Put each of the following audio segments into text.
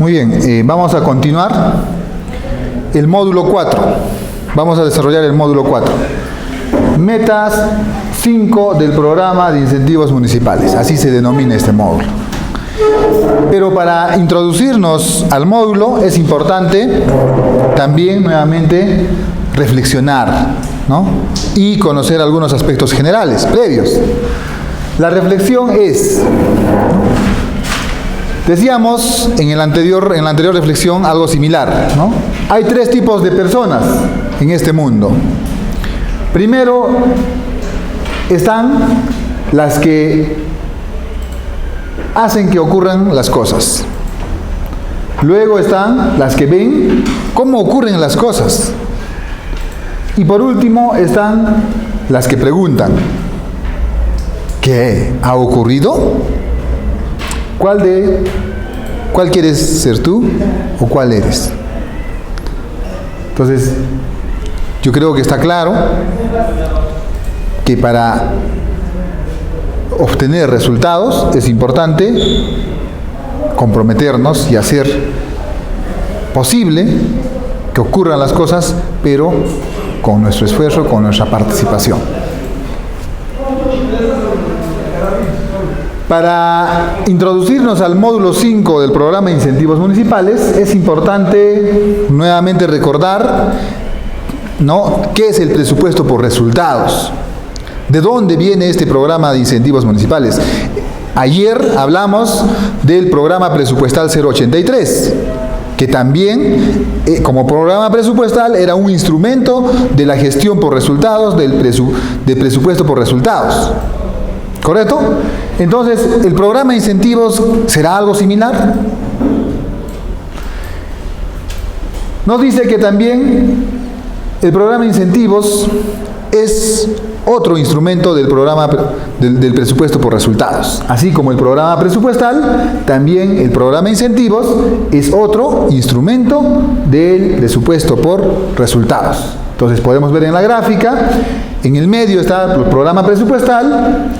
Muy bien, vamos a continuar el módulo 4. Vamos a desarrollar el módulo 4. Metas 5 del programa de incentivos municipales. Así se denomina este módulo. Pero para introducirnos al módulo es importante también nuevamente reflexionar, ¿no? Y conocer algunos aspectos generales, previos. La reflexión es, decíamos en la anterior reflexión algo similar, ¿no? Hay tres tipos de personas en este mundo. Primero están las que hacen que ocurran las cosas. Luego están las que ven cómo ocurren las cosas. Y por último están las que preguntan, ¿qué ha ocurrido? ¿Cuál quieres ser tú o cuál eres? Entonces, yo creo que está claro que para obtener resultados es importante comprometernos y hacer posible que ocurran las cosas, pero con nuestro esfuerzo, con nuestra participación. Para introducirnos al módulo 5 del programa de incentivos municipales, es importante nuevamente recordar, ¿no?, qué es el presupuesto por resultados. ¿De dónde viene este programa de incentivos municipales? Ayer hablamos del programa presupuestal 083, que también, como programa presupuestal, era un instrumento de la gestión por resultados, del presupuesto por resultados. ¿Correcto? Entonces, ¿el programa de incentivos será algo similar? Nos dice que también el programa de incentivos es otro instrumento del programa del presupuesto por resultados. Así como el programa presupuestal, también el programa de incentivos es otro instrumento del presupuesto por resultados. Entonces podemos ver en la gráfica, en el medio está el programa presupuestal.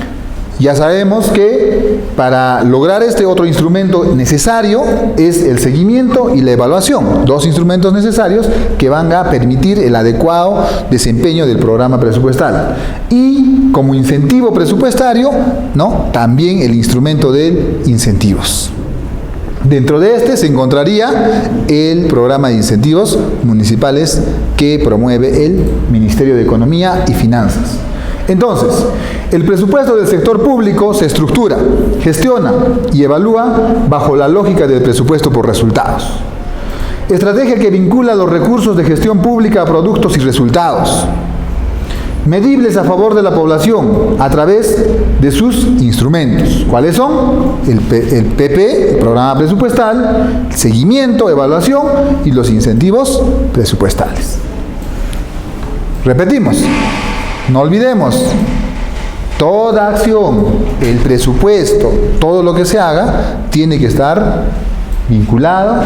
Ya sabemos que para lograr este otro instrumento necesario es el seguimiento y la evaluación, dos instrumentos necesarios que van a permitir el adecuado desempeño del programa presupuestal. Y como incentivo presupuestario, ¿no?, también el instrumento de incentivos. Dentro de este se encontraría el programa de incentivos municipales que promueve el Ministerio de Economía y Finanzas. Entonces, el presupuesto del sector público se estructura, gestiona y evalúa bajo la lógica del presupuesto por resultados. Estrategia que vincula los recursos de gestión pública a productos y resultados. Medibles a favor de la población a través de sus instrumentos. ¿Cuáles son? El PP, el programa presupuestal, seguimiento, evaluación y los incentivos presupuestales. Repetimos. No olvidemos, toda acción, el presupuesto, todo lo que se haga, tiene que estar vinculado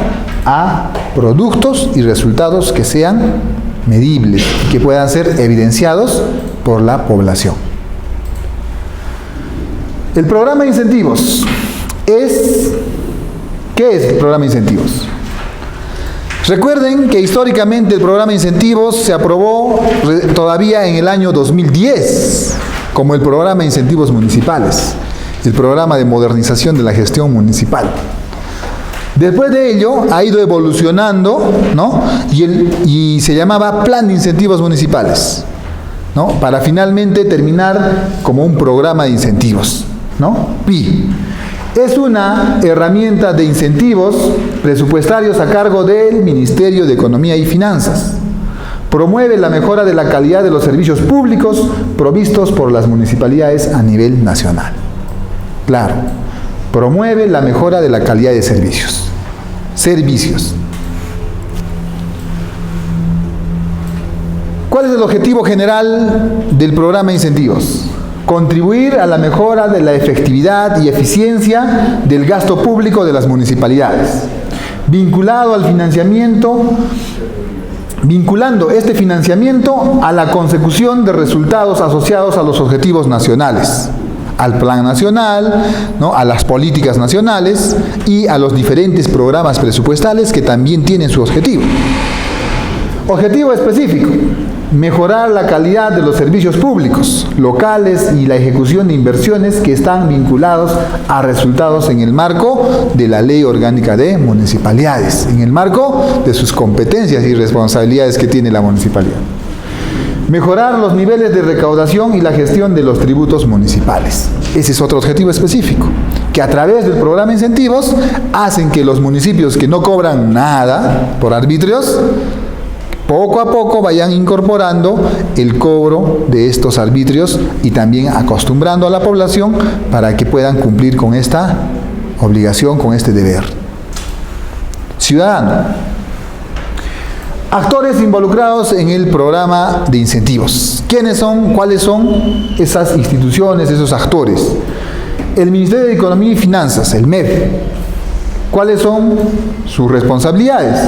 a productos y resultados que sean medibles, que puedan ser evidenciados por la población. El programa de incentivos ¿qué es el programa de incentivos? Recuerden que históricamente el programa de incentivos se aprobó todavía en el año 2010 como el programa de incentivos municipales, el programa de modernización de la gestión municipal. Después de ello ha ido evolucionando, ¿no?, y se llamaba Plan de Incentivos Municipales, ¿no?, para finalmente terminar como un programa de incentivos, ¿no?, PI. Es una herramienta de incentivos presupuestarios a cargo del Ministerio de Economía y Finanzas. Promueve la mejora de la calidad de los servicios públicos provistos por las municipalidades a nivel nacional. Claro, promueve la mejora de la calidad de servicios. ¿Cuál es el objetivo general del programa de incentivos? Contribuir a la mejora de la efectividad y eficiencia del gasto público de las municipalidades, vinculando este financiamiento a la consecución de resultados asociados a los objetivos nacionales, al Plan Nacional, ¿no?, a las políticas nacionales y a los diferentes programas presupuestales que también tienen su objetivo. Objetivo específico: mejorar la calidad de los servicios públicos locales y la ejecución de inversiones que están vinculados a resultados en el marco de la Ley Orgánica de Municipalidades, en el marco de sus competencias y responsabilidades que tiene la municipalidad. Mejorar los niveles de recaudación y la gestión de los tributos municipales. Ese es otro objetivo específico, que a través del programa de incentivos hacen que los municipios que no cobran nada por arbitrios, poco a poco vayan incorporando el cobro de estos arbitrios y también acostumbrando a la población para que puedan cumplir con esta obligación, con este deber. Ciudadano. Actores involucrados en el programa de incentivos. ¿Quiénes son? ¿Cuáles son esas instituciones, esos actores? El Ministerio de Economía y Finanzas, el MEF. ¿Cuáles son sus responsabilidades?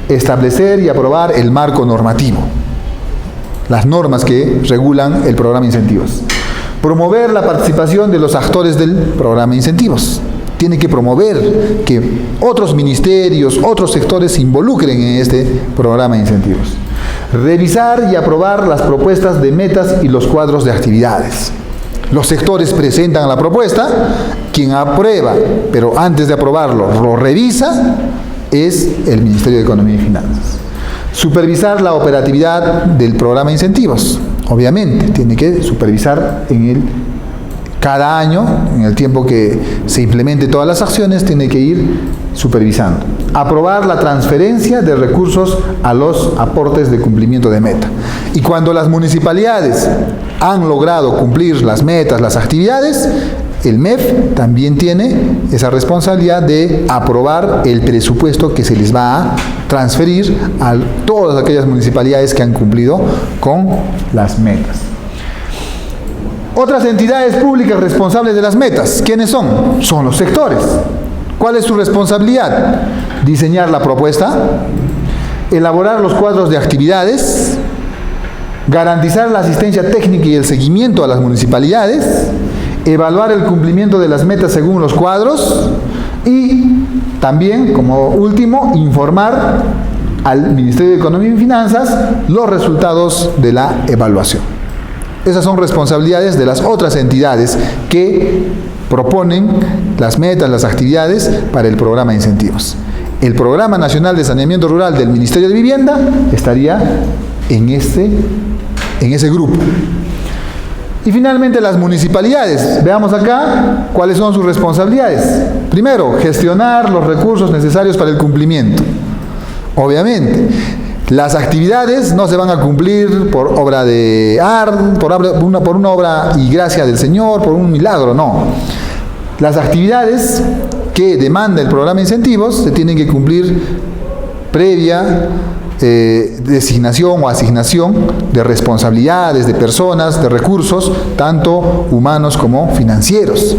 Establecer y aprobar el marco normativo, las normas que regulan el programa de incentivos. Promover la participación de los actores del programa de incentivos. Tiene que promover que otros ministerios, otros sectores se involucren en este programa de incentivos. Revisar y aprobar las propuestas de metas y los cuadros de actividades. Los sectores presentan la propuesta, quien aprueba, pero antes de aprobarlo, lo revisa, es el Ministerio de Economía y Finanzas. Supervisar la operatividad del programa de incentivos. Obviamente, tiene que supervisar cada año, en el tiempo que se implemente todas las acciones, tiene que ir supervisando. Aprobar la transferencia de recursos a los aportes de cumplimiento de meta. Y cuando las municipalidades han logrado cumplir las metas, las actividades, el MEF también tiene esa responsabilidad de aprobar el presupuesto que se les va a transferir a todas aquellas municipalidades que han cumplido con las metas. Otras entidades públicas responsables de las metas, ¿quiénes son? Son los sectores. ¿Cuál es su responsabilidad? Diseñar la propuesta, elaborar los cuadros de actividades, garantizar la asistencia técnica y el seguimiento a las municipalidades, evaluar el cumplimiento de las metas según los cuadros y también, como último, informar al Ministerio de Economía y Finanzas los resultados de la evaluación. Esas son responsabilidades de las otras entidades que proponen las metas, las actividades para el programa de incentivos. El Programa Nacional de Saneamiento Rural del Ministerio de Vivienda estaría en ese grupo. Y finalmente las municipalidades. Veamos acá cuáles son sus responsabilidades. Primero, gestionar los recursos necesarios para el cumplimiento. Obviamente, las actividades no se van a cumplir por obra de arte, por una obra y gracia del Señor, por un milagro, no. Las actividades que demanda el programa de incentivos se tienen que cumplir previa designación o asignación de responsabilidades, de personas, de recursos, tanto humanos como financieros.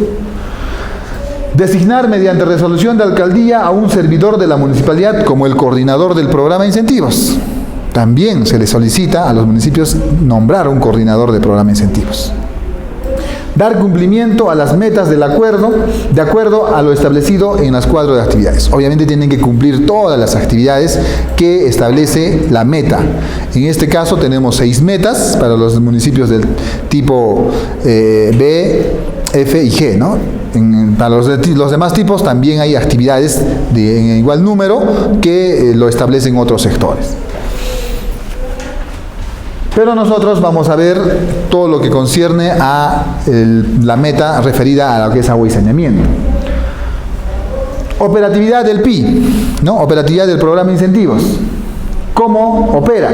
Designar mediante resolución de alcaldía a un servidor de la municipalidad como el coordinador del programa de incentivos. También se le solicita a los municipios nombrar un coordinador del programa de incentivos. Dar cumplimiento a las metas del acuerdo, de acuerdo a lo establecido en los cuadros de actividades. Obviamente tienen que cumplir todas las actividades que establece la meta. En este caso tenemos 6 metas para los municipios del tipo B, F y G, ¿no? Para los demás tipos también hay actividades en igual número que lo establecen otros sectores. Pero nosotros vamos a ver todo lo que concierne a la meta referida a lo que es agua y saneamiento. Operatividad del PI, ¿no? Operatividad del programa de incentivos. ¿Cómo opera?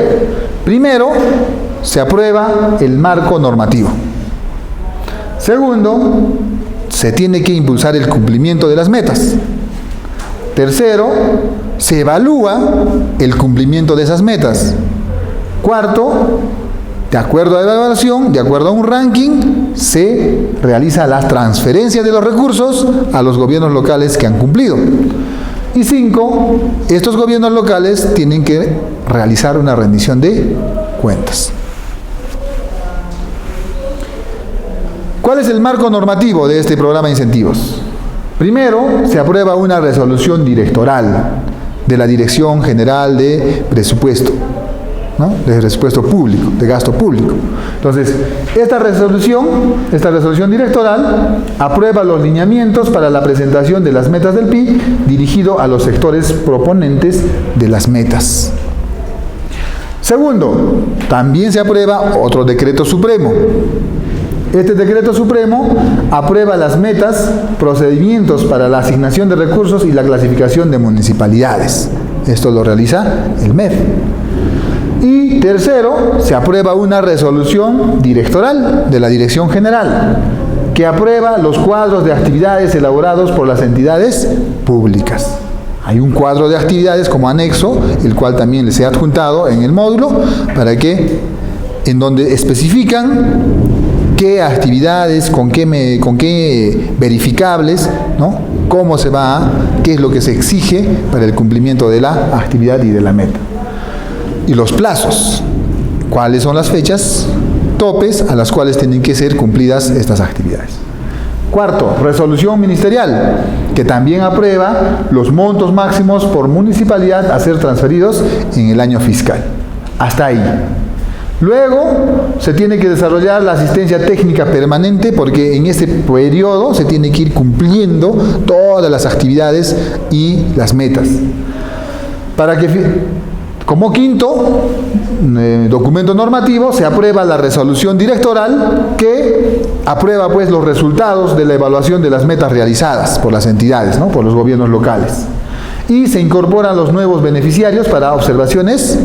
Primero, se aprueba el marco normativo. Segundo, se tiene que impulsar el cumplimiento de las metas. Tercero, se evalúa el cumplimiento de esas metas. Cuarto, de acuerdo a la evaluación, de acuerdo a un ranking, se realiza la transferencia de los recursos a los gobiernos locales que han cumplido. Y 5, estos gobiernos locales tienen que realizar una rendición de cuentas. ¿Cuál es el marco normativo de este programa de incentivos? Primero, se aprueba una resolución directoral de la Dirección General de Presupuesto, ¿no? De presupuesto público, de gasto público. Entonces, esta resolución directoral aprueba los lineamientos para la presentación de las metas del PI dirigido a los sectores proponentes de las metas. Segundo, también se aprueba otro decreto supremo. Este decreto supremo aprueba las metas, procedimientos para la asignación de recursos y la clasificación de municipalidades. Esto lo realiza el MEF. Y tercero, se aprueba una resolución directoral de la Dirección General que aprueba los cuadros de actividades elaborados por las entidades públicas. Hay un cuadro de actividades como anexo, el cual también les he adjuntado en el módulo, en donde especifican qué actividades, con qué verificables, ¿no? Cómo se va, qué es lo que se exige para el cumplimiento de la actividad y de la meta. Y los plazos, cuáles son las fechas topes a las cuales tienen que ser cumplidas estas actividades. Cuarto, resolución ministerial, que también aprueba los montos máximos por municipalidad a ser transferidos en el año fiscal. Hasta ahí. Luego se tiene que desarrollar la asistencia técnica permanente porque en este periodo se tiene que ir cumpliendo todas las actividades y las metas. Como quinto documento normativo se aprueba la resolución directoral que aprueba pues los resultados de la evaluación de las metas realizadas por las entidades, ¿no? Por los gobiernos locales. Y se incorporan los nuevos beneficiarios para observaciones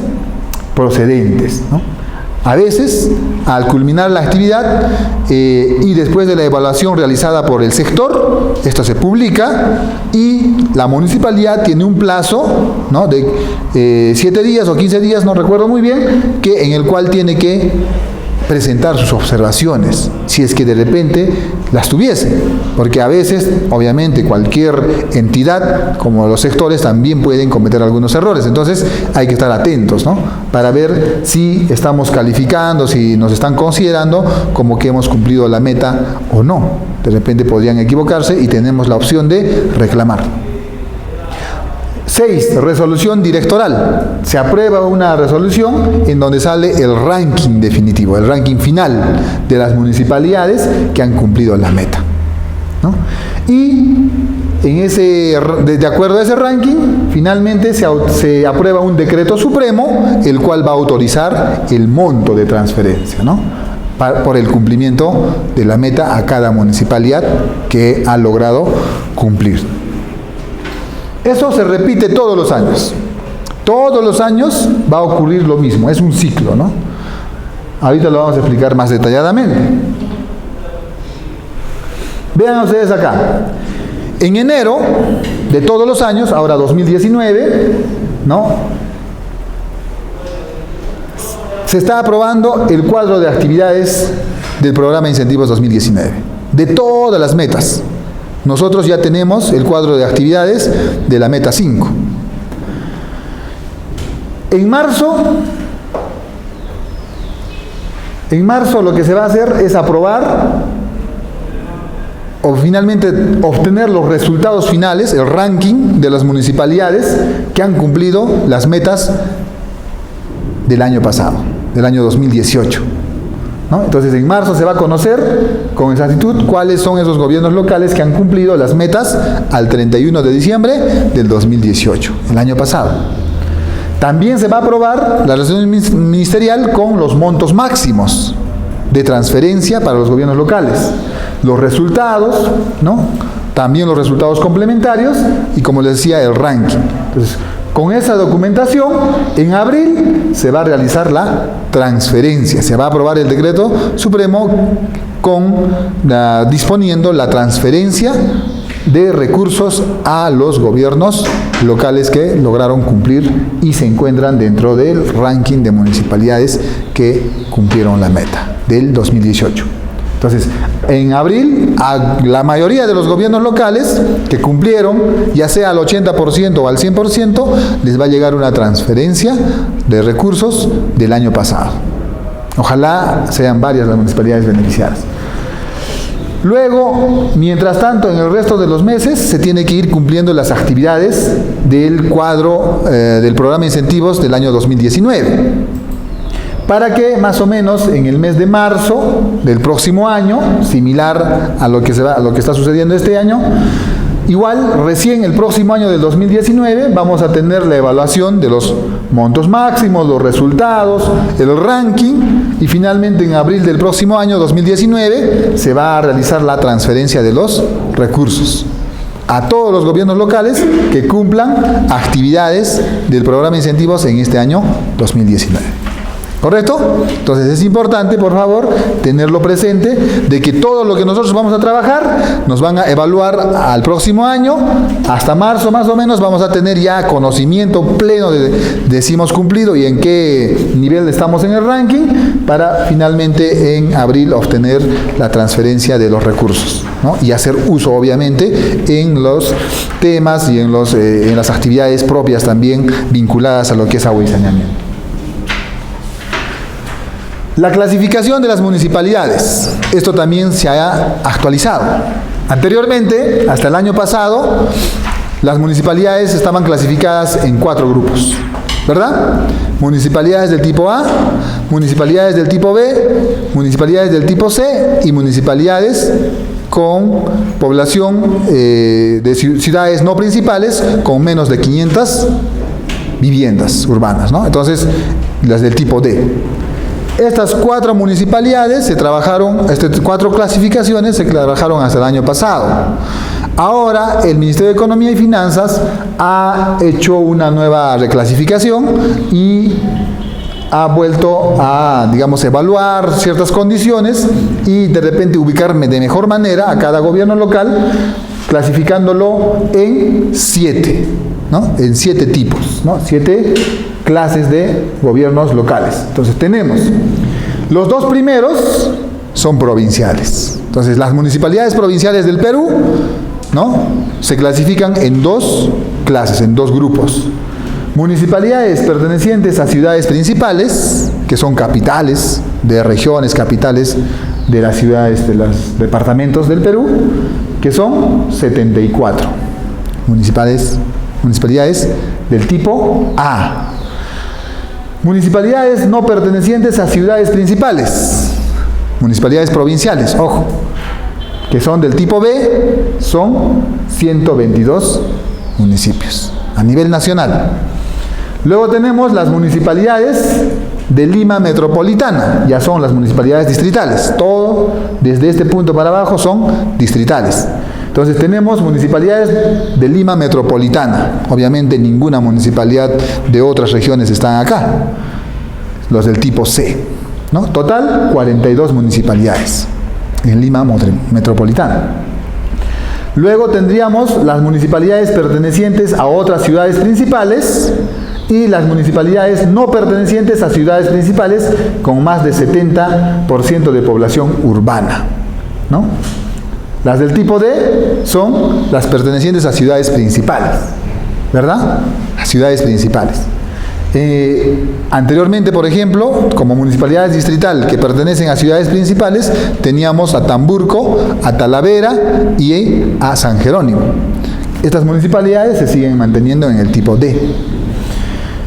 procedentes, ¿no? A veces, al culminar la actividad y después de la evaluación realizada por el sector, esto se publica y la municipalidad tiene un plazo, ¿no? De 7 días o 15 días, no recuerdo muy bien, en el cual tiene que presentar sus observaciones, si es que de repente las tuviese, porque a veces, obviamente, cualquier entidad, como los sectores, también pueden cometer algunos errores, entonces hay que estar atentos, ¿no? Para ver si estamos calificando, si nos están considerando como que hemos cumplido la meta o no. De repente podrían equivocarse y tenemos la opción de reclamar. 6. Resolución directoral. Se aprueba una resolución en donde sale el ranking definitivo, el ranking final de las municipalidades que han cumplido la meta, ¿no? Y de acuerdo a ese ranking, finalmente se aprueba un decreto supremo, el cual va a autorizar el monto de transferencia, ¿no? Por el cumplimiento de la meta a cada municipalidad que ha logrado cumplir. Eso se repite todos los años. Todos los años va a ocurrir lo mismo, es un ciclo, ¿no? Ahorita lo vamos a explicar más detalladamente. Vean ustedes acá. En enero de todos los años, ahora 2019, ¿no? Se está aprobando el cuadro de actividades del programa de incentivos 2019, de todas las metas. Nosotros ya tenemos el cuadro de actividades de la meta 5. En marzo lo que se va a hacer es aprobar o finalmente obtener los resultados finales, el ranking de las municipalidades que han cumplido las metas del año pasado, del año 2018. ¿No? Entonces en marzo se va a conocer con exactitud cuáles son esos gobiernos locales que han cumplido las metas al 31 de diciembre del 2018, el año pasado. También se va a aprobar la resolución ministerial con los montos máximos de transferencia para los gobiernos locales, los resultados, ¿no? También los resultados complementarios y, como les decía, el ranking. Entonces, con esa documentación, en abril se va a realizar la transferencia, se va a aprobar el decreto supremo disponiendo la transferencia de recursos a los gobiernos locales que lograron cumplir y se encuentran dentro del ranking de municipalidades que cumplieron la meta del 2018. Entonces, en abril, a la mayoría de los gobiernos locales que cumplieron, ya sea al 80% o al 100%, les va a llegar una transferencia de recursos del año pasado. Ojalá sean varias las municipalidades beneficiadas. Luego, mientras tanto, en el resto de los meses se tiene que ir cumpliendo las actividades del cuadro del programa de incentivos del año 2019. Para que más o menos en el mes de marzo del próximo año, similar a lo que está sucediendo este año, igual recién el próximo año del 2019 vamos a tener la evaluación de los montos máximos, los resultados, el ranking, y finalmente en abril del próximo año 2019 se va a realizar la transferencia de los recursos a todos los gobiernos locales que cumplan actividades del programa de incentivos en este año 2019. ¿Correcto? Entonces es importante, por favor, tenerlo presente, de que todo lo que nosotros vamos a trabajar, nos van a evaluar al próximo año, hasta marzo más o menos, vamos a tener ya conocimiento pleno de si hemos cumplido y en qué nivel estamos en el ranking, para finalmente en abril obtener la transferencia de los recursos, ¿no? Y hacer uso, obviamente, en los temas y en las actividades propias también vinculadas a lo que es agua y saneamiento. La clasificación de las municipalidades, esto también se ha actualizado. Anteriormente, hasta el año pasado, las municipalidades estaban clasificadas en 4 grupos, ¿verdad? Municipalidades del tipo A, municipalidades del tipo B, municipalidades del tipo C y municipalidades con población de ciudades no principales con menos de 500 viviendas urbanas, ¿no? Entonces, las del tipo D. Estas 4 municipalidades estas 4 clasificaciones se trabajaron hasta el año pasado. Ahora el Ministerio de Economía y Finanzas ha hecho una nueva reclasificación y ha vuelto a, digamos, evaluar ciertas condiciones y de repente ubicarme de mejor manera a cada gobierno local, clasificándolo en 7, ¿no? En 7 tipos, ¿no? 7 clases de gobiernos locales. Entonces tenemos, los 2 primeros son provinciales. Entonces las municipalidades provinciales del Perú, ¿no?, se clasifican en 2 clases, en 2 grupos. Municipalidades pertenecientes a ciudades principales, que son capitales de regiones, capitales de las ciudades, de los departamentos del Perú, que son 74 municipalidades del tipo A. Municipalidades no pertenecientes a ciudades principales, municipalidades provinciales, ojo, que son del tipo B, son 122 municipios a nivel nacional. Luego tenemos las municipalidades de Lima Metropolitana, ya son las municipalidades distritales, todo desde este punto para abajo son distritales. Entonces tenemos municipalidades de Lima Metropolitana, obviamente ninguna municipalidad de otras regiones están acá, los del tipo C, ¿no? Total 42 municipalidades en Lima Metropolitana. Luego tendríamos las municipalidades pertenecientes a otras ciudades principales y las municipalidades no pertenecientes a ciudades principales con más de 70% de población urbana, ¿no? Las del tipo D son las pertenecientes a ciudades principales, ¿verdad? A ciudades principales. Anteriormente, por ejemplo, como municipalidades distrital que pertenecen a ciudades principales, teníamos a Tamburco, a Talavera y a San Jerónimo. Estas municipalidades se siguen manteniendo en el tipo D.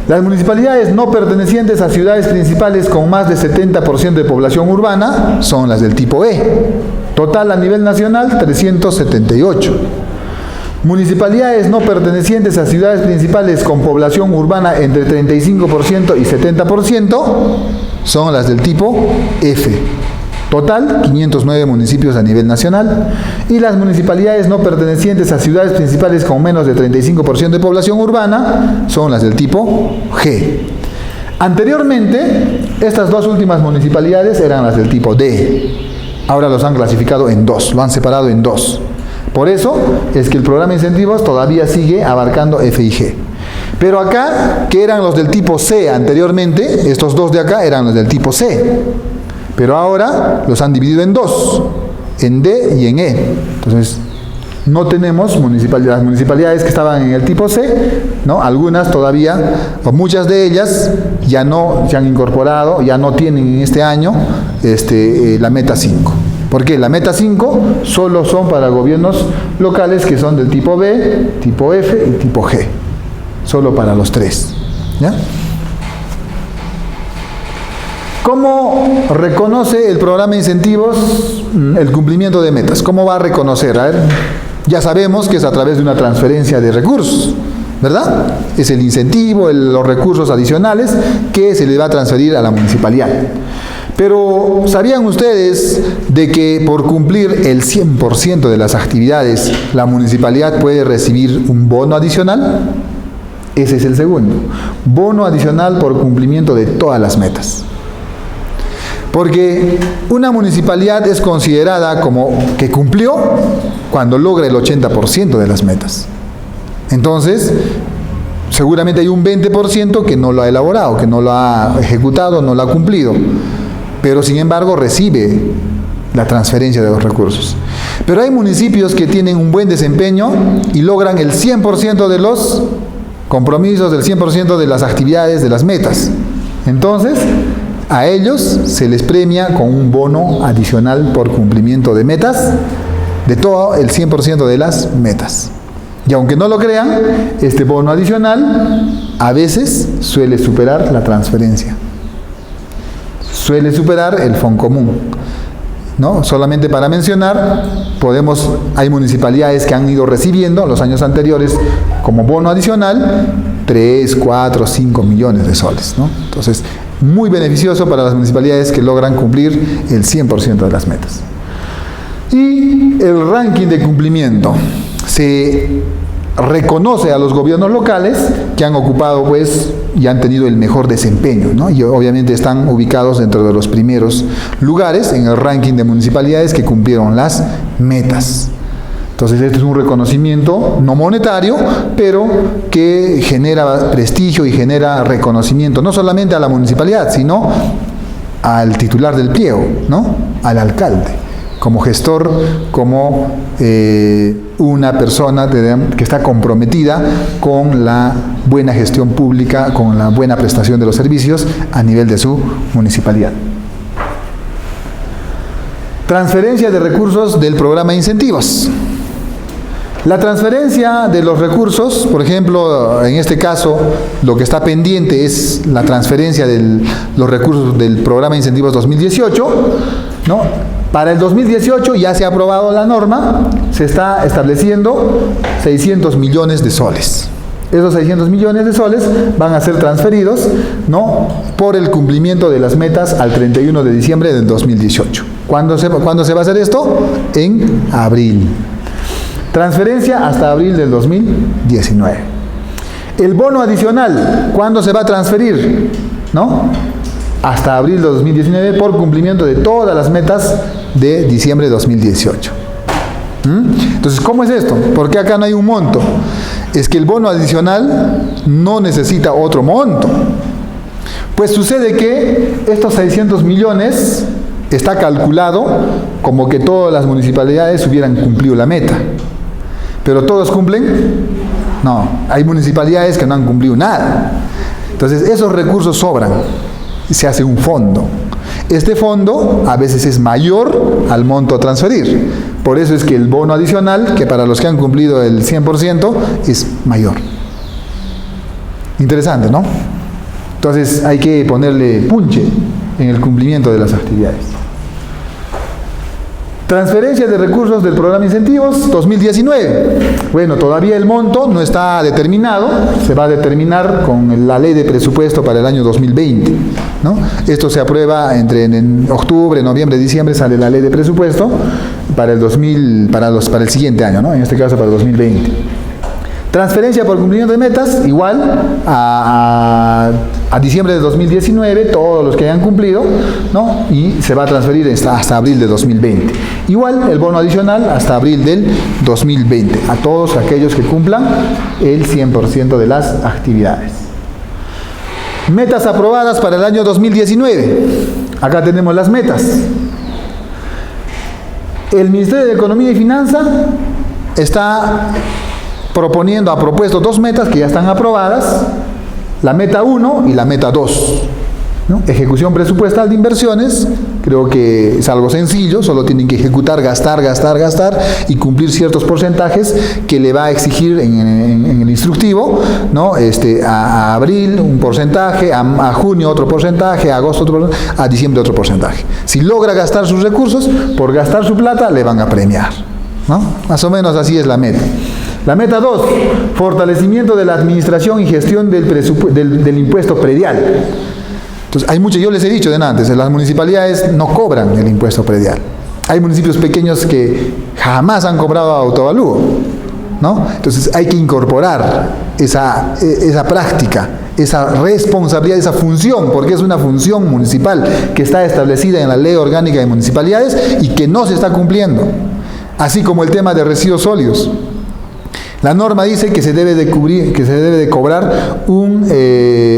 Las municipalidades no pertenecientes a ciudades principales con más de 70% de población urbana son las del tipo E. Total a nivel nacional, 378. Municipalidades no pertenecientes a ciudades principales con población urbana entre 35% y 70% son las del tipo F. Total, 509 municipios a nivel nacional. Y las municipalidades no pertenecientes a ciudades principales con menos de 35% de población urbana son las del tipo G. Anteriormente, estas 2 últimas municipalidades eran las del tipo D. Ahora los han clasificado en 2, lo han separado en 2. Por eso es que el programa de incentivos todavía sigue abarcando F y G. Pero acá, que eran los del tipo C anteriormente, estos 2 de acá eran los del tipo C. Pero ahora los han dividido en 2, en D y en E. Entonces, no tenemos las municipalidades que estaban en el tipo C, ¿no? Algunas todavía, o muchas de ellas, ya no se han incorporado, ya no tienen en este año la meta 5. Porque la meta 5 solo son para gobiernos locales que son del tipo B, tipo F y tipo G. Solo para los 3. ¿Ya? ¿Cómo reconoce el programa de incentivos el cumplimiento de metas? ¿Cómo va a reconocer? A ver, ya sabemos que es a través de una transferencia de recursos, ¿verdad? Es el incentivo, los recursos adicionales que se le va a transferir a la municipalidad. Pero, ¿sabían ustedes de que por cumplir el 100% de las actividades, la municipalidad puede recibir un bono adicional? Ese es el segundo. Bono adicional por cumplimiento de todas las metas. Porque una municipalidad es considerada como que cumplió cuando logra el 80% de las metas. Entonces, seguramente hay un 20% que no lo ha elaborado, que no lo ha ejecutado, no lo ha cumplido. Pero sin embargo recibe la transferencia de los recursos. Pero hay municipios que tienen un buen desempeño y logran el 100% de los compromisos, del 100% de las actividades, de las metas. Entonces, a ellos se les premia con un bono adicional por cumplimiento de metas, de todo el 100% de las metas. Y aunque no lo crean, este bono adicional a veces suele superar la transferencia. Suele superar el Foncomún, ¿no? Solamente para mencionar, hay municipalidades que han ido recibiendo los años anteriores como bono adicional 3, 4, 5 millones de soles, ¿no? Entonces, muy beneficioso para las municipalidades que logran cumplir el 100% de las metas. Y el ranking de cumplimiento. Se reconoce a los gobiernos locales que han ocupado y han tenido el mejor desempeño, ¿no? Y obviamente están ubicados dentro de los primeros lugares en el ranking de municipalidades que cumplieron las metas. Entonces este es un reconocimiento no monetario, pero que genera prestigio y genera reconocimiento no solamente a la municipalidad, sino al titular del pliego, ¿no? Al alcalde, como gestor, como una persona que está comprometida con la buena gestión pública, con la buena prestación de los servicios a nivel de su municipalidad. Transferencia de recursos del programa de incentivos. La transferencia de los recursos, por ejemplo, en este caso, lo que está pendiente es la transferencia de los recursos del programa de incentivos 2018, ¿no? Para el 2018 ya se ha aprobado la norma, se está estableciendo 600 millones de soles. Esos 600 millones de soles van a ser transferidos, ¿no?, por el cumplimiento de las metas al 31 de diciembre del 2018. ¿Cuándo se va a hacer esto? En abril. Transferencia hasta abril del 2019. El bono adicional, ¿cuándo se va a transferir? ¿No? Hasta abril de 2019 por cumplimiento de todas las metas de diciembre de 2018. Entonces, ¿cómo es esto? ¿Por qué acá no hay un monto? Es que el bono adicional no necesita otro monto. Pues sucede que estos 600 millones está calculado como que todas las municipalidades hubieran cumplido la meta. ¿Pero todos cumplen? No, hay municipalidades que no han cumplido nada. Entonces, esos recursos sobran y se hace un fondo. Este fondo a veces es mayor al monto a transferir. Por eso es que el bono adicional, que para los que han cumplido el 100%, es mayor. Interesante, ¿no? Entonces, hay que ponerle punche en el cumplimiento de las actividades. Transferencia de recursos del programa de incentivos 2019. Bueno, todavía el monto no está determinado, se va a determinar con la ley de presupuesto para el año 2020, ¿no? Esto se aprueba en octubre, noviembre, diciembre, sale la ley de presupuesto para el siguiente año, ¿no? En este caso para el 2020. Transferencia por cumplimiento de metas, igual a diciembre de 2019, todos los que hayan cumplido, ¿no? Y se va a transferir hasta abril de 2020. Igual el bono adicional hasta abril del 2020, a todos aquellos que cumplan el 100% de las actividades. Metas aprobadas para el año 2019. Acá tenemos las metas. El Ministerio de Economía y Finanzas ha propuesto dos metas que ya están aprobadas, la meta 1 y la meta 2. ¿no? Ejecución presupuestal de inversiones, creo que es algo sencillo, solo tienen que ejecutar, gastar y cumplir ciertos porcentajes que le va a exigir en el instructivo, ¿no? A abril un porcentaje, a junio otro porcentaje, a agosto otro porcentaje, a diciembre otro porcentaje. Si logra gastar sus recursos, por gastar su plata le van a premiar, ¿no? Más o menos así es la meta. La meta 2, fortalecimiento de la administración y gestión del impuesto predial. Entonces, yo les he dicho de antes, las municipalidades no cobran el impuesto predial. Hay municipios pequeños que jamás han cobrado autoavalúo, ¿no? Entonces hay que incorporar esa práctica, esa responsabilidad, esa función, porque es una función municipal que está establecida en la Ley Orgánica de Municipalidades y que no se está cumpliendo. Así como el tema de residuos sólidos. La norma dice que se debe de cobrar un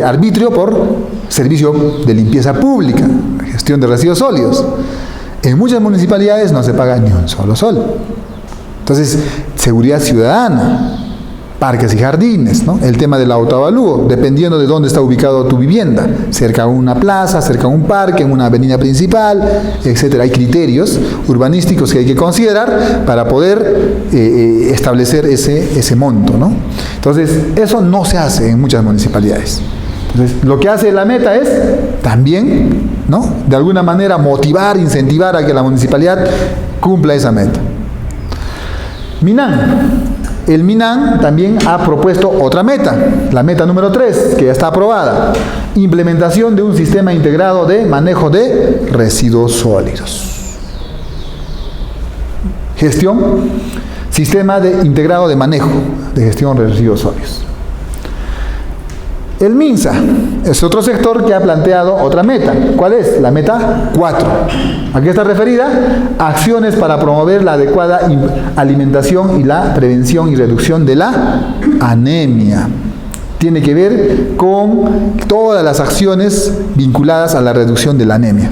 arbitrio por servicio de limpieza pública, gestión de residuos sólidos. En muchas municipalidades no se paga ni un solo sol. Entonces, seguridad ciudadana, parques y jardines, ¿no? El tema del autoavalúo, dependiendo de dónde está ubicado tu vivienda, cerca a una plaza, cerca a un parque, en una avenida principal, etcétera. Hay criterios urbanísticos que hay que considerar para poder establecer ese monto, ¿no? Entonces, eso no se hace en muchas municipalidades. Entonces, lo que hace la meta es también, ¿no?, de alguna manera motivar, incentivar a que la municipalidad cumpla esa meta. MINAN. El MINAN también ha propuesto otra meta, la meta número 3, que ya está aprobada. Implementación de un sistema integrado de manejo de residuos sólidos. Sistema integrado de manejo de gestión de residuos sólidos. El MINSA es otro sector que ha planteado otra meta. ¿Cuál es? La meta 4. ¿A qué está referida? Acciones para promover la adecuada alimentación y la prevención y reducción de la anemia. Tiene que ver con todas las acciones vinculadas a la reducción de la anemia.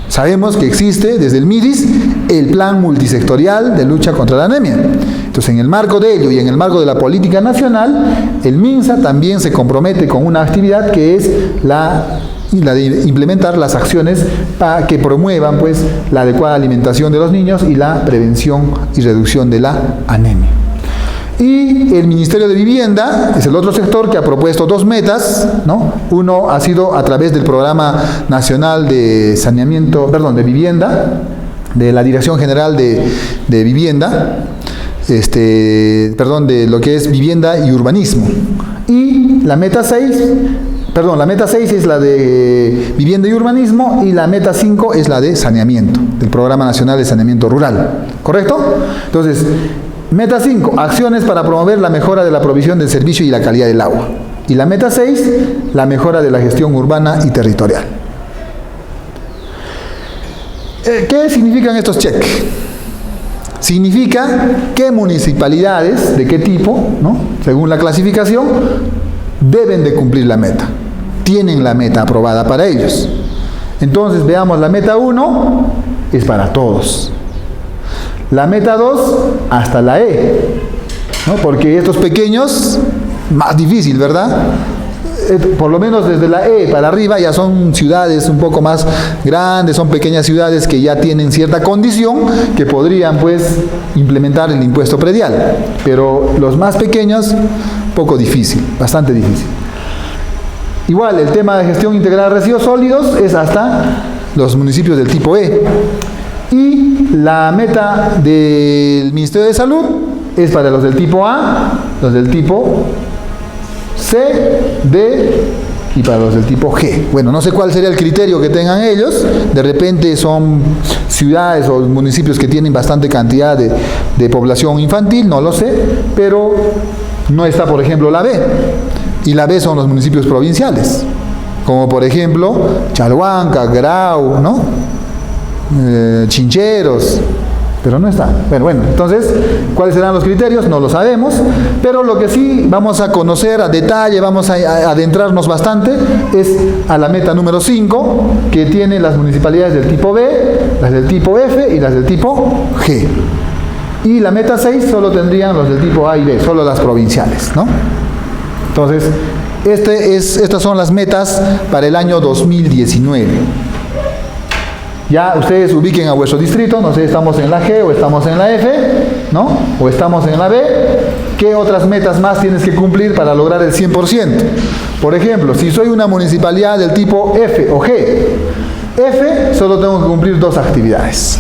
Sabemos que existe desde el MIDIS el Plan Multisectorial de Lucha contra la Anemia. Entonces, en el marco de ello y en el marco de la política nacional, el MINSA también se compromete con una actividad que es la de implementar las acciones para que promuevan, pues, la adecuada alimentación de los niños y la prevención y reducción de la anemia. Y el Ministerio de Vivienda es el otro sector que ha propuesto dos metas, ¿no? Uno ha sido a través del Programa Nacional de de Vivienda, de la Dirección General de Vivienda, de lo que es Vivienda y Urbanismo. Y la meta 6 es la de Vivienda y Urbanismo, y la meta 5 es la de saneamiento, del Programa Nacional de Saneamiento Rural. ¿Correcto? Entonces, meta 5, acciones para promover la mejora de la provisión del servicio y la calidad del agua. Y la meta 6, la mejora de la gestión urbana y territorial. ¿Qué significan estos cheques? Significa qué municipalidades, de qué tipo, ¿no?, según la clasificación, deben de cumplir la meta. Tienen la meta aprobada para ellos. Entonces, veamos, la meta 1 es para todos. La meta 2 hasta la E, ¿no?, porque estos pequeños, más difícil, ¿verdad? Por lo menos desde la E para arriba ya son ciudades un poco más grandes, son pequeñas ciudades que ya tienen cierta condición que podrían, pues, implementar el impuesto predial. Pero los más pequeños, poco difícil, bastante difícil. Igual, el tema de gestión integrada de residuos sólidos es hasta los municipios del tipo E. Y la meta del Ministerio de Salud es para los del tipo A, los del tipo C, D y para los del tipo G. Bueno, no sé cuál sería el criterio que tengan ellos. De repente son ciudades o municipios que tienen bastante cantidad de población infantil, no lo sé, pero no está, por ejemplo, la B. Y la B son los municipios provinciales, como por ejemplo Chalhuanca, Grau, ¿no?, Chincheros, pero no está. Bueno, entonces, ¿cuáles serán los criterios? No lo sabemos, pero lo que sí vamos a conocer a detalle, vamos a adentrarnos bastante, es a la meta número 5, que tiene las municipalidades del tipo B, las del tipo F y las del tipo G. Y la meta 6 solo tendrían los del tipo A y B, solo las provinciales, ¿no? Entonces, Estas son las metas para el año 2019. Ya ustedes ubiquen a vuestro distrito, no sé, estamos en la G o estamos en la F, ¿no? O estamos en la B. ¿Qué otras metas más tienes que cumplir para lograr el 100%? Por ejemplo, si soy una municipalidad del tipo F o G, F solo tengo que cumplir 2 actividades.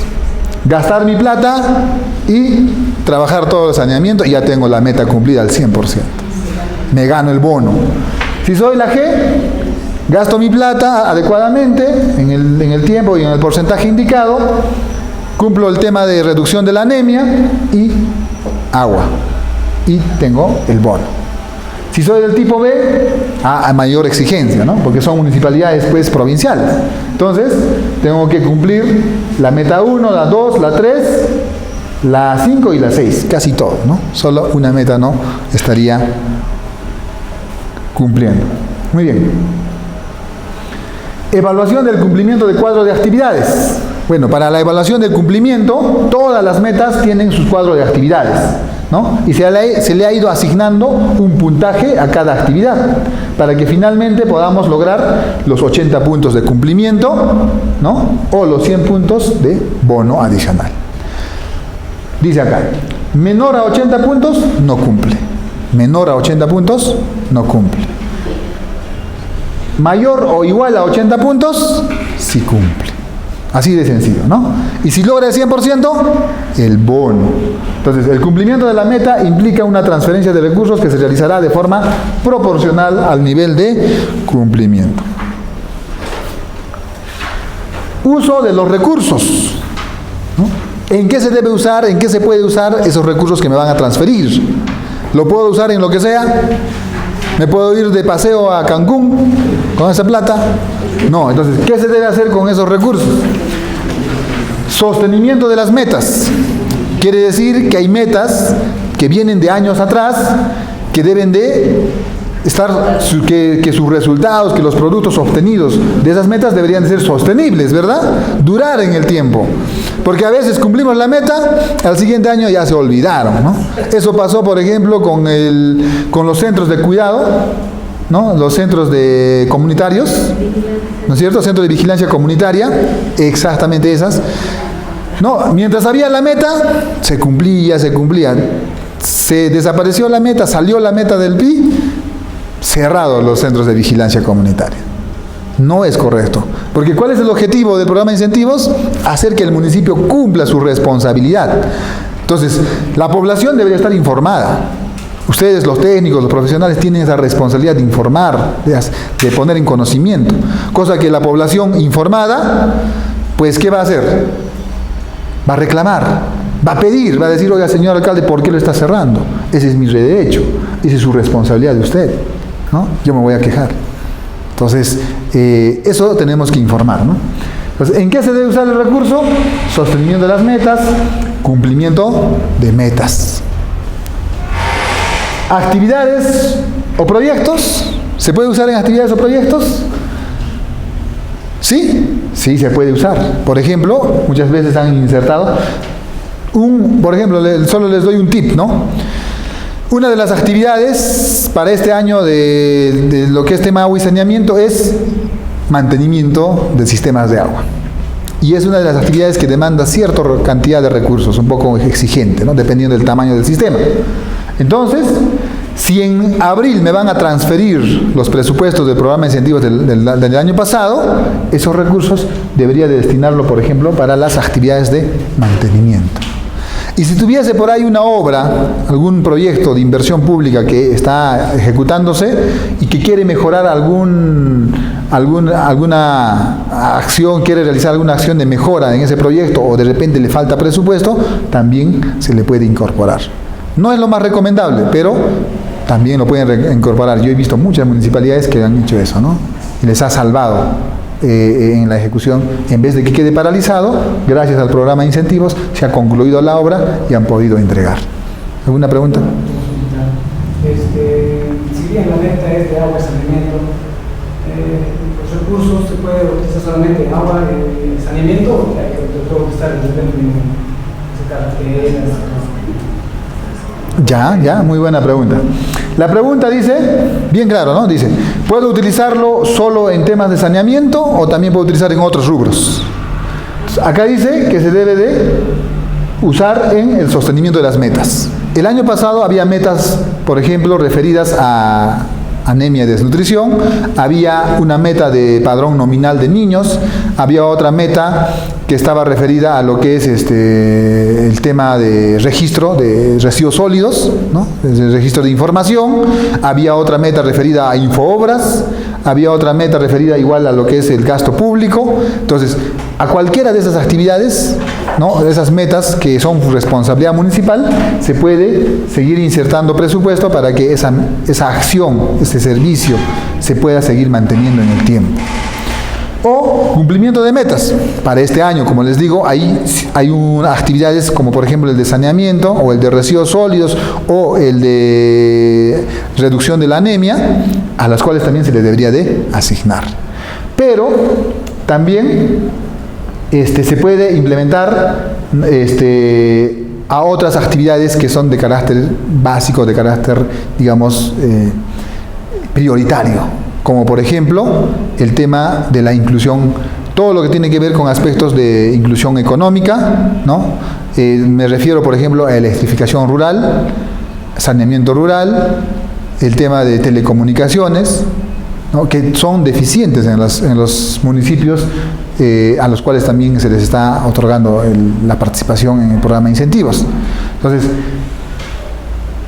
Gastar mi plata y trabajar todo el saneamiento y ya tengo la meta cumplida al 100%. Me gano el bono. Si soy la G, gasto mi plata adecuadamente en el tiempo y en el porcentaje indicado, cumplo el tema de reducción de la anemia y agua. Y tengo el bono. Si soy del tipo B, a mayor exigencia, ¿no? Porque son municipalidades pues provinciales. Entonces, tengo que cumplir la meta 1, la 2, la 3, la 5 y la 6, casi todo, ¿no? Solo una meta no estaría cumpliendo. Muy bien. Evaluación del cumplimiento de cuadro de actividades. Bueno, para la evaluación del cumplimiento, todas las metas tienen sus cuadros de actividades, ¿no? Y se le ha ido asignando un puntaje a cada actividad, para que finalmente podamos lograr los 80 puntos de cumplimiento, ¿no? O los 100 puntos de bono adicional. Dice acá, menor a 80 puntos, no cumple. Menor a 80 puntos, no cumple. Mayor o igual a 80 puntos, sí cumple. Así de sencillo, ¿no? Y si logra el 100%, el bono. Entonces, el cumplimiento de la meta implica una transferencia de recursos que se realizará de forma proporcional al nivel de cumplimiento. Uso de los recursos, ¿no? ¿En qué se debe usar? ¿En qué se puede usar esos recursos que me van a transferir? ¿Lo puedo usar en lo que sea? ¿Me puedo ir de paseo a Cancún con esa plata? No, entonces, ¿qué se debe hacer con esos recursos? Sostenimiento de las metas. Quiere decir que hay metas que vienen de años atrás, que deben de estar, que sus resultados, que los productos obtenidos de esas metas deberían de ser sostenibles, ¿verdad? Durar en el tiempo. Porque a veces cumplimos la meta, al siguiente año ya se olvidaron, ¿no? Eso pasó, por ejemplo, con los centros de cuidado, ¿no? Los centros de comunitarios, ¿no es cierto? Centros de vigilancia comunitaria, exactamente esas. No, mientras había la meta, se cumplía. Se desapareció la meta, salió la meta del PI, cerrados los centros de vigilancia comunitaria. No es correcto. Porque ¿cuál es el objetivo del programa de incentivos? Hacer que el municipio cumpla su responsabilidad. Entonces, la población debería estar informada. Ustedes, los técnicos, los profesionales, tienen esa responsabilidad de informar, de poner en conocimiento. Cosa que la población informada, pues, ¿qué va a hacer? Va a reclamar, va a pedir, va a decir, oiga, señor alcalde, ¿por qué lo está cerrando? Ese es mi derecho, esa es su responsabilidad de usted, ¿no? Yo me voy a quejar. Entonces, eso tenemos que informar, ¿no? Entonces, ¿en qué se debe usar el recurso? Sostenimiento de las metas, cumplimiento de metas. Actividades o proyectos, ¿se puede usar en actividades o proyectos? ¿Sí? Sí, se puede usar. Por ejemplo, muchas veces han insertado por ejemplo, solo les doy un tip, ¿no? Una de las actividades para este año de lo que es tema agua y saneamiento es mantenimiento de sistemas de agua. Y es una de las actividades que demanda cierta cantidad de recursos, un poco exigente, ¿no? Dependiendo del tamaño del sistema. Entonces, si en abril me van a transferir los presupuestos del programa de incentivos del año pasado, esos recursos debería de destinarlo, por ejemplo, para las actividades de mantenimiento. Y si tuviese por ahí una obra, algún proyecto de inversión pública que está ejecutándose y que quiere mejorar alguna acción, quiere realizar alguna acción de mejora en ese proyecto o de repente le falta presupuesto, también se le puede incorporar. No es lo más recomendable, pero también lo pueden incorporar. Yo he visto muchas municipalidades que han hecho eso, ¿no? Y les ha salvado en la ejecución, en vez de que quede paralizado, gracias al programa de incentivos, se ha concluido la obra y han podido entregar. ¿Alguna pregunta? Si bien la meta es de agua y saneamiento, los recursos se pueden utilizar solamente en agua y saneamiento, o hay que estar en carreteras. Ya, muy buena pregunta. La pregunta dice, bien claro, ¿no? Dice, ¿puedo utilizarlo solo en temas de saneamiento o también puedo utilizar en otros rubros? Acá dice que se debe de usar en el sostenimiento de las metas. El año pasado había metas, por ejemplo, referidas a anemia y desnutrición, había una meta de padrón nominal de niños, había otra meta que estaba referida a lo que es el tema de registro de residuos sólidos, ¿no? El registro de información, había otra meta referida a infoobras, había otra meta referida igual a lo que es el gasto público. Entonces, a cualquiera de esas actividades, ¿no?, de esas metas que son responsabilidad municipal, se puede seguir insertando presupuesto para que esa acción, ese servicio, se pueda seguir manteniendo en el tiempo. O cumplimiento de metas. Para este año, como les digo, hay actividades como por ejemplo el de saneamiento o el de residuos sólidos o el de reducción de la anemia, a las cuales también se le debería de asignar. Pero también se puede implementar a otras actividades que son de carácter básico, de carácter, digamos, prioritario, como por ejemplo el tema de la inclusión, todo lo que tiene que ver con aspectos de inclusión económica, ¿no? Me refiero, por ejemplo, a electrificación rural, saneamiento rural, el tema de telecomunicaciones, ¿no?, que son deficientes en los municipios, a los cuales también se les está otorgando la participación en el programa de incentivos. Entonces,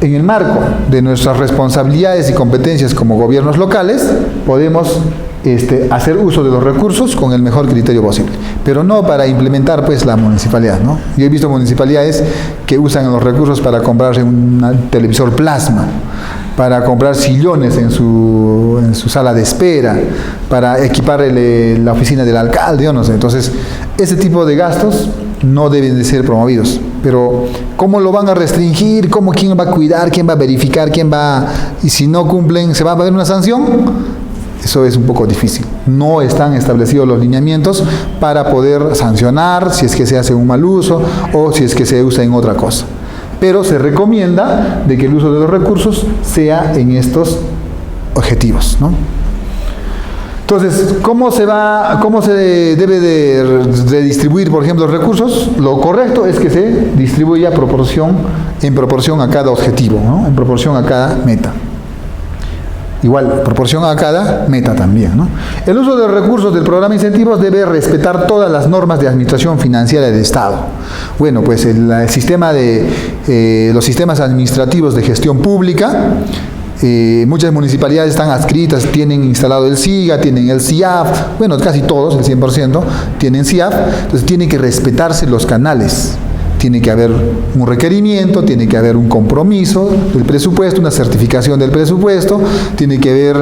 en el marco de nuestras responsabilidades y competencias como gobiernos locales, podemos hacer uso de los recursos con el mejor criterio posible, pero no para implementar pues la municipalidad, ¿no? Yo he visto municipalidades que usan los recursos para comprarse un televisor plasma, para comprar sillones en su sala de espera, para equipar la oficina del alcalde, yo no sé. Entonces, ese tipo de gastos no deben de ser promovidos. Pero, ¿cómo lo van a restringir? ¿Quién va a cuidar? ¿Quién va a verificar? Y si no cumplen, ¿se va a haber una sanción? Eso es un poco difícil. No están establecidos los lineamientos para poder sancionar si es que se hace un mal uso o si es que se usa en otra cosa. Pero se recomienda de que el uso de los recursos sea en estos objetivos, ¿no? Entonces, ¿cómo se debe de redistribuir, por ejemplo, los recursos? Lo correcto es que se distribuya en proporción a cada objetivo, ¿no?, en proporción a cada meta. Igual, proporción a cada meta también, ¿no? El uso de recursos del programa de incentivos debe respetar todas las normas de administración financiera del Estado. Bueno, pues los sistemas administrativos de gestión pública, muchas municipalidades están adscritas, tienen instalado el SIGA, tienen el CIAF, bueno, casi todos, el 100%, tienen CIAF, entonces tienen que respetarse los canales. Tiene que haber un requerimiento, tiene que haber un compromiso del presupuesto, una certificación del presupuesto, tiene que haber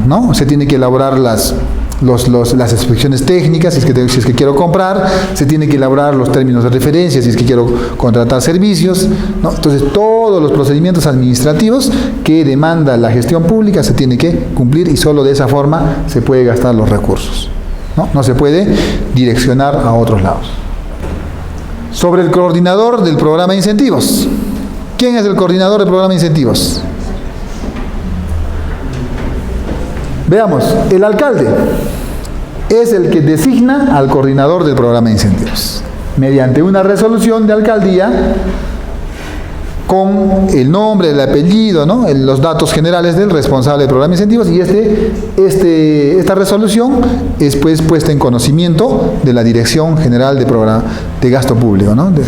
¿no? Se tiene que elaborar las inspecciones técnicas, si es que quiero comprar, se tiene que elaborar los términos de referencia, si es que quiero contratar servicios, ¿no? Entonces, todos los procedimientos administrativos que demanda la gestión pública se tiene que cumplir y solo de esa forma se puede gastar los recursos, ¿no? No se puede direccionar a otros lados. Sobre el coordinador del programa de incentivos. ¿Quién es el coordinador del programa de incentivos? Veamos, el alcalde es el que designa al coordinador del programa de incentivos mediante una resolución de alcaldía con el nombre, el apellido, ¿no?, los datos generales del responsable del programa de incentivos, y esta resolución es pues puesta en conocimiento de la Dirección General de Gasto Público, ¿no?, de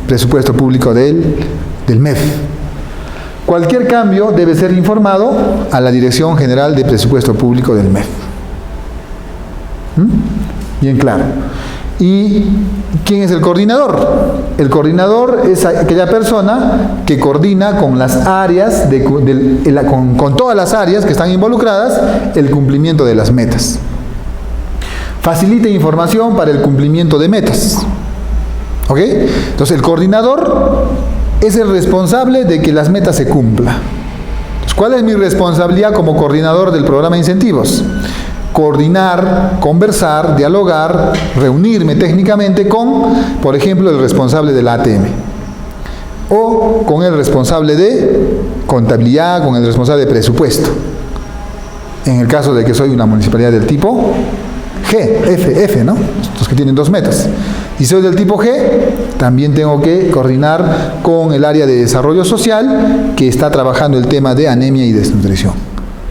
presupuesto público del MEF. Cualquier cambio debe ser informado a la Dirección General de Presupuesto Público del MEF. Bien claro. ¿Y quién es el coordinador? El coordinador es aquella persona que coordina con las áreas, con todas las áreas que están involucradas, el cumplimiento de las metas. Facilita información para el cumplimiento de metas. ¿Ok? Entonces, el coordinador es el responsable de que las metas se cumplan. ¿Cuál es mi responsabilidad como coordinador del programa de incentivos? Coordinar, conversar, dialogar, reunirme técnicamente con, por ejemplo, el responsable del ATM. o con el responsable de contabilidad, con el responsable de presupuesto. En el caso de que soy una municipalidad del tipo G, F, ¿no? Los que tienen 2 metas. Si soy del tipo G, también tengo que coordinar con el área de desarrollo social que está trabajando el tema de anemia y desnutrición.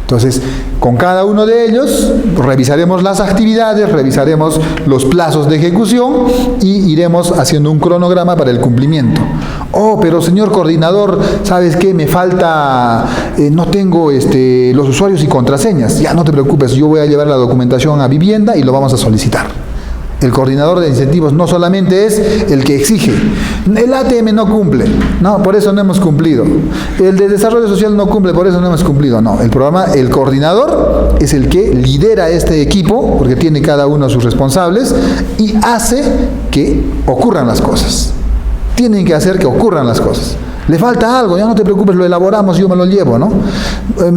Entonces, con cada uno de ellos revisaremos las actividades, revisaremos los plazos de ejecución y iremos haciendo un cronograma para el cumplimiento. Oh, pero señor coordinador, ¿sabes qué? Me falta, no tengo los usuarios y contraseñas. Ya, no te preocupes, yo voy a llevar la documentación a vivienda y lo vamos a solicitar. El coordinador de incentivos no solamente es el que exige. El ATM no cumple, no, por eso no hemos cumplido. El de desarrollo social no cumple, por eso no hemos cumplido. No, el coordinador es el que lidera este equipo, porque tiene cada uno sus responsables, y hace que ocurran las cosas. Tienen que hacer que ocurran las cosas. Le falta algo, ya no te preocupes, lo elaboramos, yo me lo llevo, ¿no?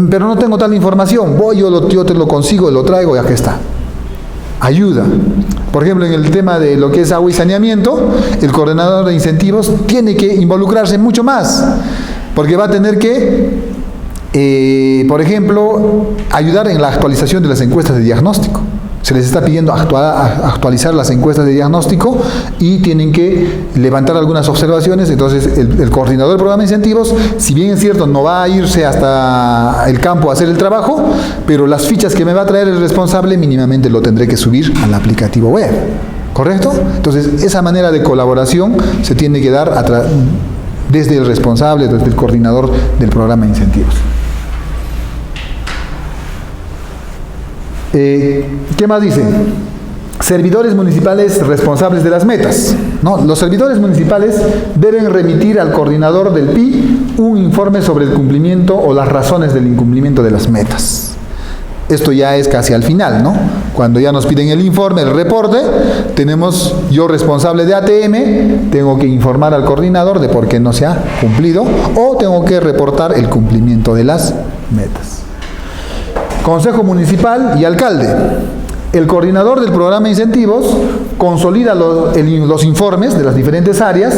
Pero no tengo tal información, yo te lo consigo, lo traigo y aquí está. Ayuda. Por ejemplo, en el tema de lo que es agua y saneamiento, el coordinador de incentivos tiene que involucrarse mucho más, porque va a tener que, por ejemplo, ayudar en la actualización de las encuestas de diagnóstico. Se les está pidiendo actualizar las encuestas de diagnóstico y tienen que levantar algunas observaciones. Entonces, el coordinador del programa de incentivos, si bien es cierto, no va a irse hasta el campo a hacer el trabajo, pero las fichas que me va a traer el responsable mínimamente lo tendré que subir al aplicativo web. ¿Correcto? Entonces, esa manera de colaboración se tiene que dar desde el responsable, desde el coordinador del programa de incentivos. ¿Qué más dice? Servidores municipales responsables de las metas, ¿no? Los servidores municipales deben remitir al coordinador del PI un informe sobre el cumplimiento o las razones del incumplimiento de las metas. Esto ya es casi al final, ¿no? Cuando ya nos piden el informe, el reporte, tenemos yo responsable de ATM, tengo que informar al coordinador de por qué no se ha cumplido o tengo que reportar el cumplimiento de las metas. Consejo municipal y alcalde. El coordinador del programa de incentivos consolida los informes de las diferentes áreas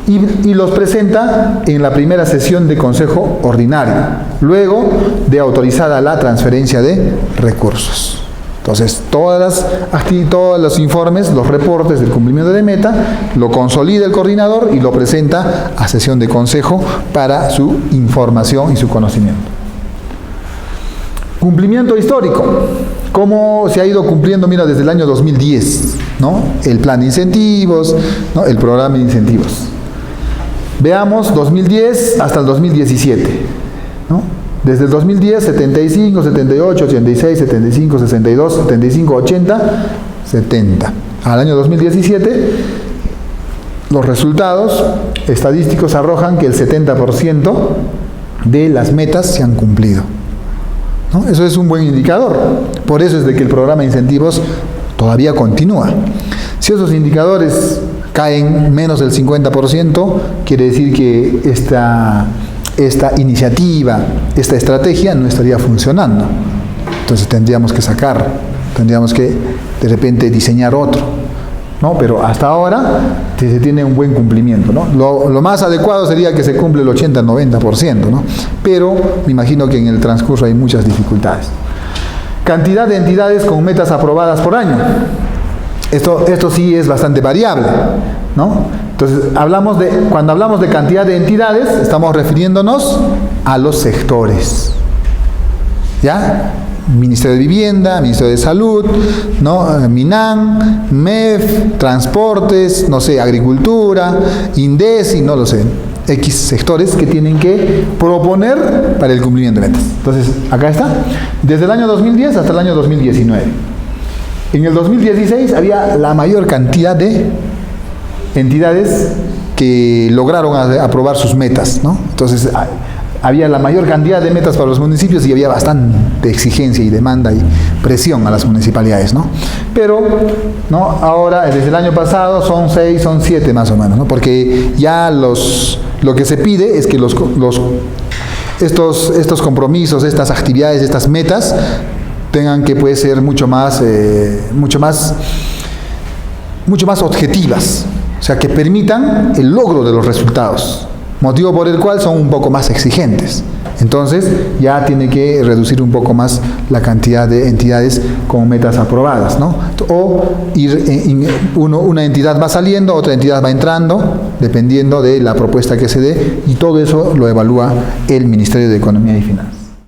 y los presenta en la primera sesión de consejo ordinario, luego de autorizada la transferencia de recursos. Entonces, todos los informes, los reportes del cumplimiento de meta, lo consolida el coordinador y lo presenta a sesión de consejo para su información y su conocimiento. Cumplimiento histórico. ¿Cómo se ha ido cumpliendo? Mira, desde el año 2010, ¿no? El plan de incentivos, ¿no? El programa de incentivos. Veamos 2010 hasta el 2017, ¿no? Desde el 2010, 75, 78, 86, 75, 62, 75, 80, 70. Al año 2017, los resultados estadísticos arrojan que el 70% de las metas se han cumplido, ¿no? Eso es un buen indicador. Por eso es de que el programa de incentivos todavía continúa. Si esos indicadores caen menos del 50%, quiere decir que esta iniciativa, esta estrategia no estaría funcionando. Entonces tendríamos que de repente diseñar otro, ¿no? Pero hasta ahora se tiene un buen cumplimiento, ¿no? Lo más adecuado sería que se cumple el 80-90%, ¿no? Pero me imagino que en el transcurso hay muchas dificultades. Cantidad de entidades con metas aprobadas por año. Esto sí es bastante variable, ¿no? Entonces, cuando hablamos de cantidad de entidades, estamos refiriéndonos a los sectores, ¿ya? Ministerio de Vivienda, Ministerio de Salud, ¿no? MINAN, MEF, Transportes, no sé, Agricultura, INDECI, no lo sé, X sectores que tienen que proponer para el cumplimiento de metas. Entonces, acá está, desde el año 2010 hasta el año 2019. En el 2016 había la mayor cantidad de entidades que lograron aprobar sus metas, ¿no? Entonces, había la mayor cantidad de metas para los municipios y había bastante exigencia y demanda y presión a las municipalidades, ¿no? Pero, ¿no? Ahora, desde el año pasado, son 6, son 7 más o menos, ¿no? Porque ya lo que se pide es que estos compromisos, estas actividades, estas metas, tengan que puede ser mucho más objetivas, o sea, que permitan el logro de los resultados. motivo por el cual son un poco más exigentes. Entonces ya tiene que reducir un poco más la cantidad de entidades con metas aprobadas, ¿no? O una entidad va saliendo, otra entidad va entrando, dependiendo de la propuesta que se dé, y todo eso lo evalúa el Ministerio de Economía y Finanzas.